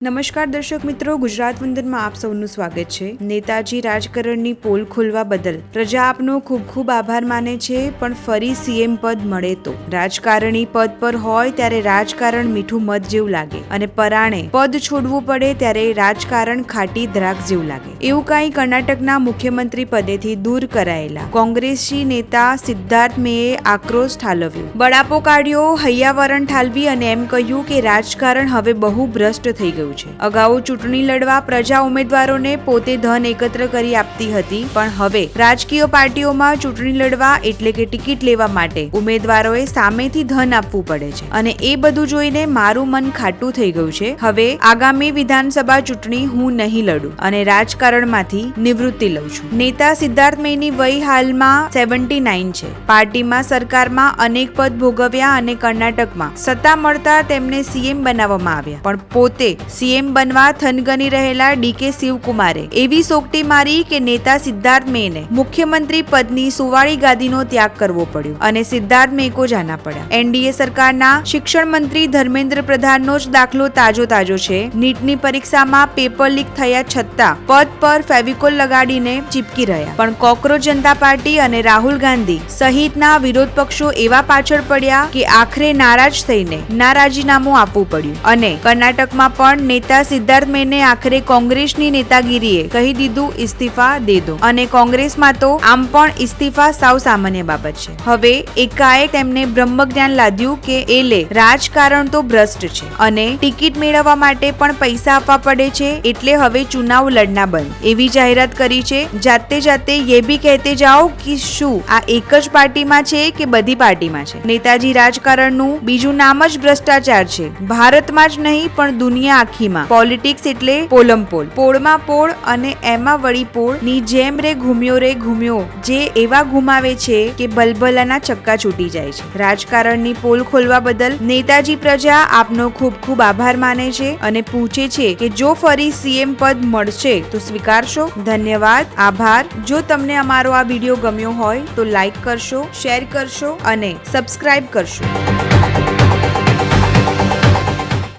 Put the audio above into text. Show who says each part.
Speaker 1: નમસ્કાર દર્શક મિત્રો, ગુજરાત વંદનમાં આપ સૌનું સ્વાગત છે। નેતાજી રાજકારણની પોલ ખોલવા બદલ પ્રજા આપનો ખૂબ ખૂબ આભાર માને છે, પણ ફરી સીએમ પદ મળે તો રાજકારણી પદ પર હોય ત્યારે રાજકારણ મીઠું મધ જેવું લાગે અને પરાણે પદ છોડવું પડે ત્યારે રાજકારણ ખાટી દ્રાક્ષ જેવું લાગે। એવું કાંઈ કર્ણાટકના મુખ્યમંત્રી પદેથી દૂર કરાયેલા કોંગ્રેસી નેતા સિદ્ધાર્થ મેએ આક્રોશ ઠાલવ્યો, બળાપો કાઢ્યો, હૈયાવરણ ઠાલવી અને એમ કહ્યું કે રાજકારણ હવે બહુ ભ્રષ્ટ થઈ ગયું। અગાઉ ચૂંટણી લડવા પ્રજા ઉમેદવારોને પોતે ધન એકત્ર કરી આપતી હતી, પણ હવે રાજકીય પાર્ટીઓમાં ચૂંટણી લડવા એટલે કે ટિકિટ લેવા માટે ઉમેદવારોએ સામેથી ધન આપવું પડે છે અને એ બધું જોઈને મારું મન ખાટું થઈ ગયું છે। હવે આગામી વિધાનસભા ચૂંટણી હું નહીં લડું અને રાજકારણમાંથી નિવૃત્તિ લઉં છું। નેતા સિદ્ધાર્થ મેની વય હાલમાં 79 છે। પાર્ટીમાં સરકારમાં અનેક પદ ભોગવ્યા અને કર્ણાટકમાં સત્તા મળતા તેમને સીએમ બનાવવામાં આવ્યા, પણ પોતે સીએમ બનવા થનગની રહેલા ડીકે શિવકુમારે એવી સોગટી મારી કે નેતા સિદ્ધાર્થ મેને મુખ્યમંત્રી પદની સુવાળી ગાદીનો ત્યાગ કરવો પડ્યો અને સિદ્ધાર્થ મેકો જાના પડ્યા। એનડીએ સરકારના શિક્ષણ મંત્રી ધર્મેન્દ્ર પ્રધાનનો જ દાખલો તાજો છે। નીટની પરીક્ષામાં પેપર લીક થયા છતાં પદ પર ફેવિકોલ લગાડીને ચીપકી રહ્યા, પણ કોકરોચ જનતા પાર્ટી અને રાહુલ ગાંધી સહિતના વિરોધ પક્ષો એવા પાછળ પડ્યા કે આખરે નારાજ થઈને રાજીનામું આપવું પડ્યું અને કર્ણાટકમાં પણ નેતા સિદ્ધાર્થ મેને આખરે કોંગ્રેસની નેતાગીરીએ કહી દીધું ઇસ્તીફા દે દો અને કોંગ્રેસમાં તો આમ પણ ઇસ્તીફા સાવ સામાન્ય બાબત છે। હવે એકાએક તેમને બ્રહ્મજ્ઞાન લાદ્યું કે એલે રાજકારણ તો ભ્રષ્ટ છે અને ટિકિટ મેળવવા માટે પણ પૈસા આપવા પડે છે, એટલે હવે ચુનાવ લડના બંધ એવી જાહેરાત કરી છે। જાતે ये भी कहते जाओ कि શું આ એક જ પાર્ટીમાં છે કે બધી પાર્ટીમાં છે? નેતાજી રાજકારણનું બીજું નામ જ ભ્રષ્ટાચાર છે। ભારતમાં જ નહીં પણ દુનિયા આખીમાં પોલિટિક્સ એટલે પોલમપોલ, પોળમાં પોળ અને એમાં વળી પોળની જેમ રે ઘૂમ્યો જે એવા ઘુમાવે છે કે ભલભલાના ચક્કા છૂટી જાય છે। રાજકારણની પોલ ખોલવા બદલ નેતાજી પ્રજા આપનો ખૂબ ખૂબ આભાર માને છે અને પૂછે છે કે જો ફરી સીએમ પદ મળશે તો સ્વીકારશો? ધન્યવાદ, આભાર। જો તમને અમારો આ વિડીયો ગમ્યો હોય તો લાઈક કરશો, શેર કરશો અને સબસ્ક્રાઇબ કરશો।